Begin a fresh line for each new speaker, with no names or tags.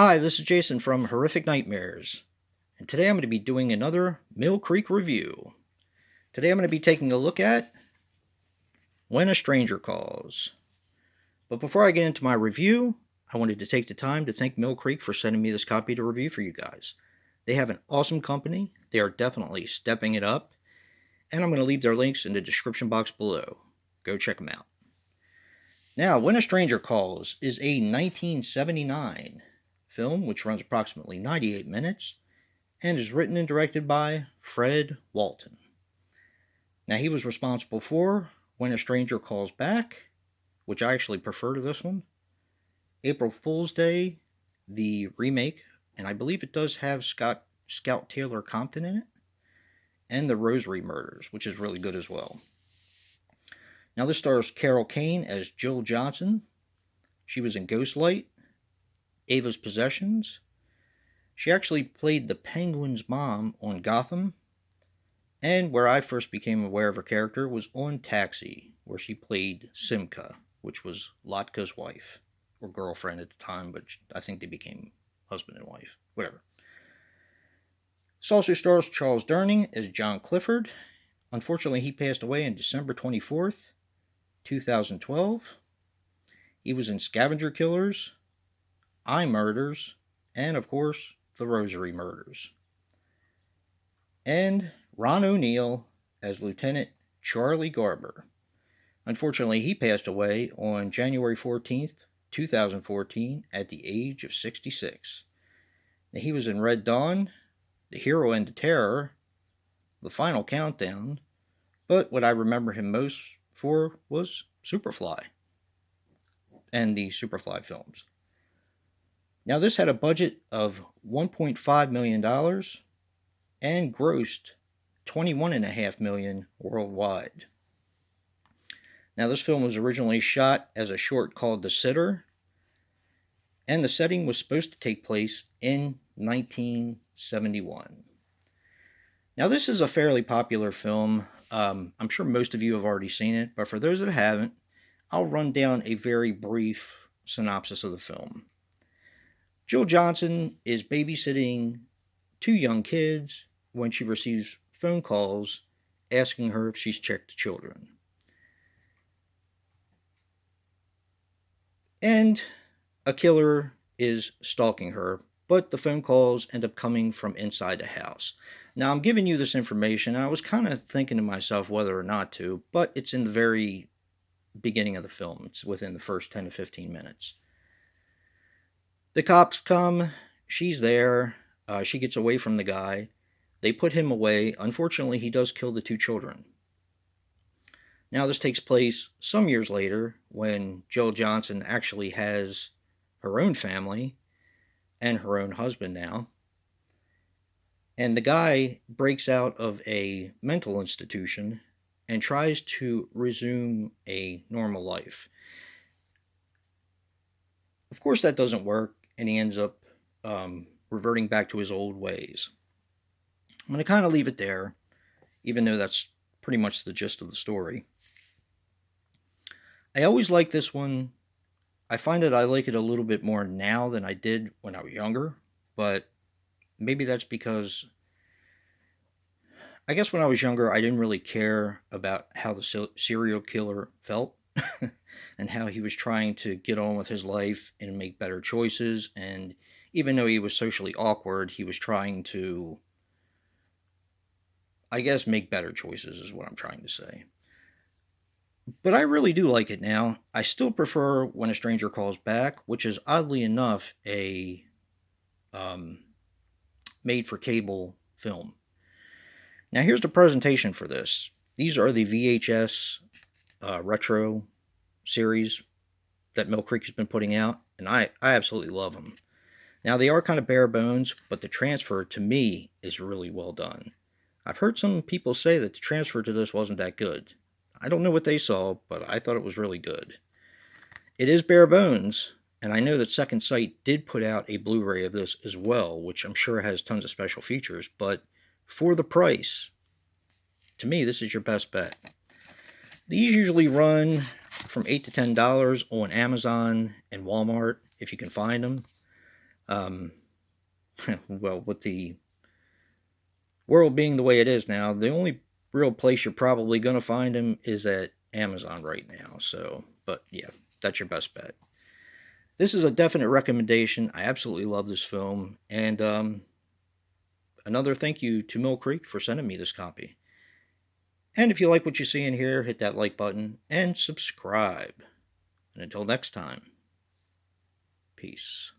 Hi, this is Jason from Horrific Nightmares, and today I'm going to be doing another Mill Creek review. Today I'm going to be taking a look at When a Stranger Calls. But before I get into my review, I wanted to take the time to thank Mill Creek for sending me this copy to review for you guys. They have an awesome company, they are definitely stepping it up, and I'm going to leave their links in the description box below. Go check them out. Now, When a Stranger Calls is a 1979 film which runs approximately 98 minutes and is written and directed by Fred Walton. Now, he was responsible for When a Stranger Calls Back, which I actually prefer to this one, April Fool's Day, the remake, and I believe it does have Scout Taylor Compton in it, and The Rosary Murders, which is really good as well. Now, this stars Carol Kane as Jill Johnson. She was in Ghostlight, Ava's Possessions. She actually played the Penguin's mom on Gotham. And where I first became aware of her character was on Taxi, where she played Simca, which was Latka's wife, or girlfriend at the time, but I think they became husband and wife. Whatever. This also stars Charles Durning as John Clifford. Unfortunately, he passed away on December 24th, 2012. He was in Scavenger Killers, I Murders, and of course, The Rosary Murders. And Ron O'Neal as Lieutenant Charlie Garber. Unfortunately, he passed away on January 14th, 2014, at the age of 66. Now, he was in Red Dawn, The Hero and the Terror, The Final Countdown, but what I remember him most for was Superfly and the Superfly films. Now, this had a budget of $1.5 million and grossed $21.5 million worldwide. Now, this film was originally shot as a short called The Sitter, and the setting was supposed to take place in 1971. Now, this is a fairly popular film. I'm sure most of you have already seen it, but for those that haven't, I'll run down a very brief synopsis of the film. Jill Johnson is babysitting two young kids when she receives phone calls asking her if she's checked the children. And a killer is stalking her, but the phone calls end up coming from inside the house. Now, I'm giving you this information, and I was kind of thinking to myself whether or not to, but it's in the very beginning of the film. It's within the first 10 to 15 minutes. The cops come, she's there, she gets away from the guy. They put him away. Unfortunately, he does kill the two children. Now, this takes place some years later when Jill Johnson actually has her own family and her own husband now. And the guy breaks out of a mental institution and tries to resume a normal life. Of course, that doesn't work, and he ends up reverting back to his old ways. I'm going to kind of leave it there, even though that's pretty much the gist of the story. I always like this one. I find that I like it a little bit more now than I did when I was younger, but maybe that's because I guess when I was younger, I didn't really care about how the serial killer felt and how he was trying to get on with his life and make better choices. And even though he was socially awkward, he was trying to, I guess, make better choices, is what I'm trying to say. But I really do like it now. I still prefer When a Stranger Calls Back, which is oddly enough a made for cable film. Now, here's the presentation for this. These are the VHS retro series that Mill Creek has been putting out, and I absolutely love them. Now, they are kind of bare bones, but the transfer to me is really well done. I've heard some people say that the transfer to this wasn't that good. I don't know what they saw, but I thought it was really good. It is bare bones, and I know that Second Sight did put out a Blu-ray of this as well, which I'm sure has tons of special features, but for the price, to me, this is your best bet. These usually run from $8 to $10 on Amazon and Walmart, if you can find them. Um, well, with the world being the way it is now, the only real place you're probably going to find him is at Amazon right now. So, but yeah, that's your best bet. This is a definite recommendation. I absolutely love this film. And another thank you to Mill Creek for sending me this copy. And if you like what you see in here, hit that like button and subscribe. And until next time, peace.